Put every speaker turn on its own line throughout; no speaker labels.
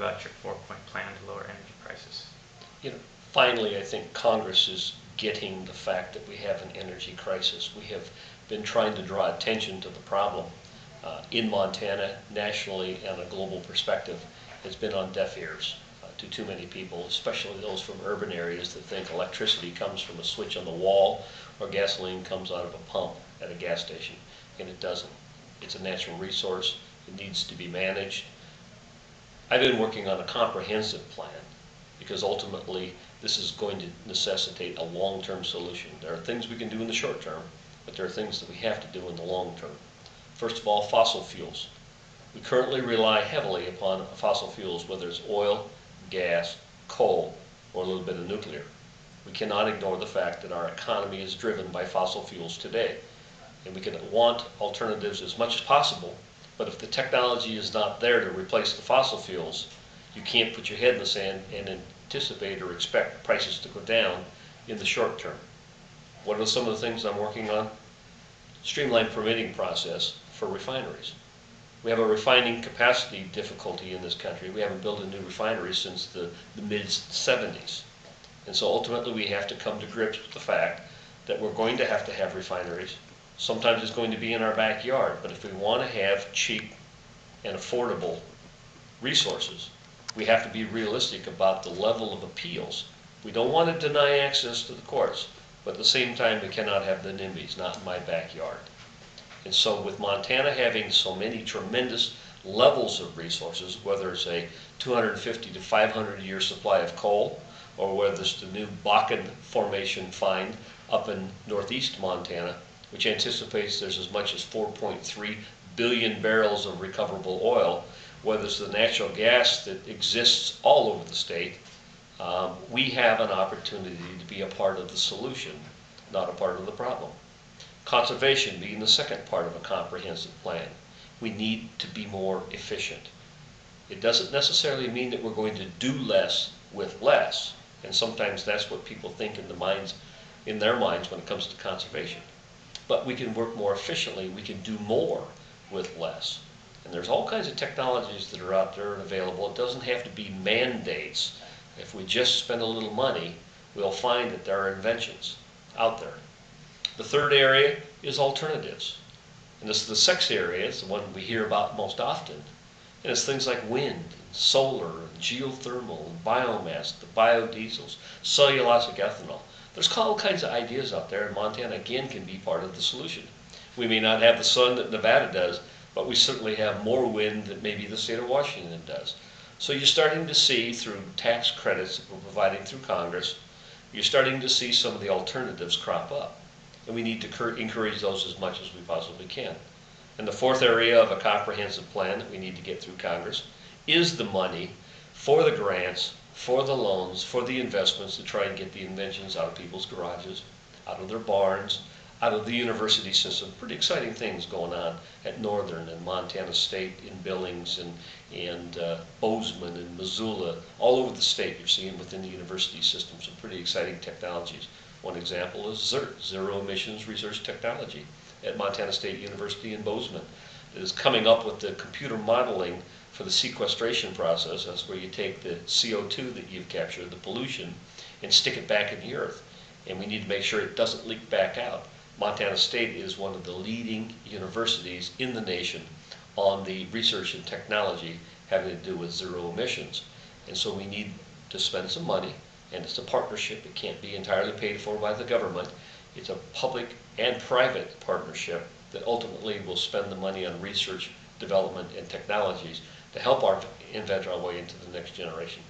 about your 4-point plan to lower energy prices?
Finally, I think Congress is getting the fact that we have an energy crisis. We have been trying to draw attention to the problem in Montana, nationally, and a global perspective. It's been on deaf ears to too many people, especially those from urban areas that think electricity comes from a switch on the wall or gasoline comes out of a pump at a gas station, and it doesn't. It's a natural resource. It needs to be managed. I've been working on a comprehensive plan because ultimately this is going to necessitate a long-term solution. There are things we can do in the short term, but there are things that we have to do in the long term. First of all, fossil fuels. We currently rely heavily upon fossil fuels, whether it's oil, gas, coal, or a little bit of nuclear. We cannot ignore the fact that our economy is driven by fossil fuels today. And we can want alternatives as much as possible, but if the technology is not there to replace the fossil fuels, you can't put your head in the sand and anticipate or expect prices to go down in the short term. What are some of the things I'm working on? Streamlined permitting process for refineries. We have a refining capacity difficulty in this country. We haven't built a new refinery since the mid-70s. And so ultimately we have to come to grips with the fact that we're going to have refineries. Sometimes it's going to be in our backyard, but if we want to have cheap and affordable resources, we have to be realistic about the level of appeals. We don't want to deny access to the courts, but at the same time we cannot have the NIMBYs, not in my backyard. And so with Montana having so many tremendous levels of resources, whether it's a 250 to 500 year supply of coal, or whether it's the new Bakken Formation find up in northeast Montana, which anticipates there's as much as 4.3 billion barrels of recoverable oil, whether it's the natural gas that exists all over the state, we have an opportunity to be a part of the solution, not a part of the problem. Conservation being the second part of a comprehensive plan. We need to be more efficient. It doesn't necessarily mean that we're going to do less with less, and sometimes that's what people think in their minds when it comes to conservation. But we can work more efficiently. We can do more with less. And there's all kinds of technologies that are out there and available. It doesn't have to be mandates. If we just spend a little money, we'll find that there are inventions out there. The third area is alternatives. And this is the sexy area. It's the one we hear about most often. And it's things like wind, and solar, and geothermal, and biomass, the biodiesels, cellulosic ethanol. There's all kinds of ideas out there, and Montana, again, can be part of the solution. We may not have the sun that Nevada does, but we certainly have more wind than maybe the state of Washington does. So you're starting to see through tax credits that we're providing through Congress, you're starting to see some of the alternatives crop up. And we need to encourage those as much as we possibly can. And the fourth area of a comprehensive plan that we need to get through Congress is the money for the grants, for the loans, for the investments to try and get the inventions out of people's garages, out of their barns, out of the university system. Pretty exciting things going on at Northern and Montana State, in Billings and Bozeman and Missoula. All over the state you're seeing within the university system some pretty exciting technologies. One example is ZERT, Zero Emissions Research Technology, at Montana State University in Bozeman. It is coming up with the computer modeling for the sequestration process. That's where you take the CO2 that you've captured, the pollution, and stick it back in the earth. And we need to make sure it doesn't leak back out. Montana State is one of the leading universities in the nation on the research and technology having to do with zero emissions. And so we need to spend some money, and it's a partnership. It can't be entirely paid for by the government. It's a public and private partnership that ultimately will spend the money on research, development, and technologies to help invent our way into the next generation.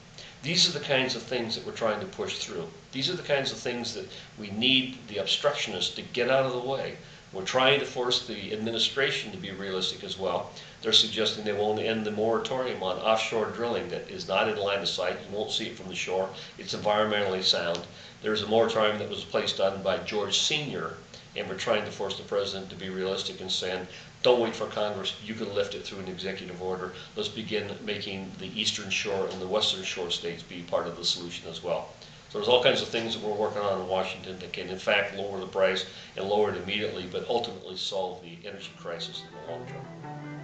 These are the kinds of things that we're trying to push through. These are the kinds of things that we need the obstructionists to get out of the way. We're trying to force the administration to be realistic as well. They're suggesting they won't end the moratorium on offshore drilling that is not in line of sight. You won't see it from the shore. It's environmentally sound. There's a moratorium that was placed on by George Sr., and we're trying to force the president to be realistic and saying, don't wait for Congress, you can lift it through an executive order. Let's begin making the eastern shore and the western shore states be part of the solution as well. So there's all kinds of things that we're working on in Washington that can in fact lower the price and lower it immediately, but ultimately solve the energy crisis in the long term.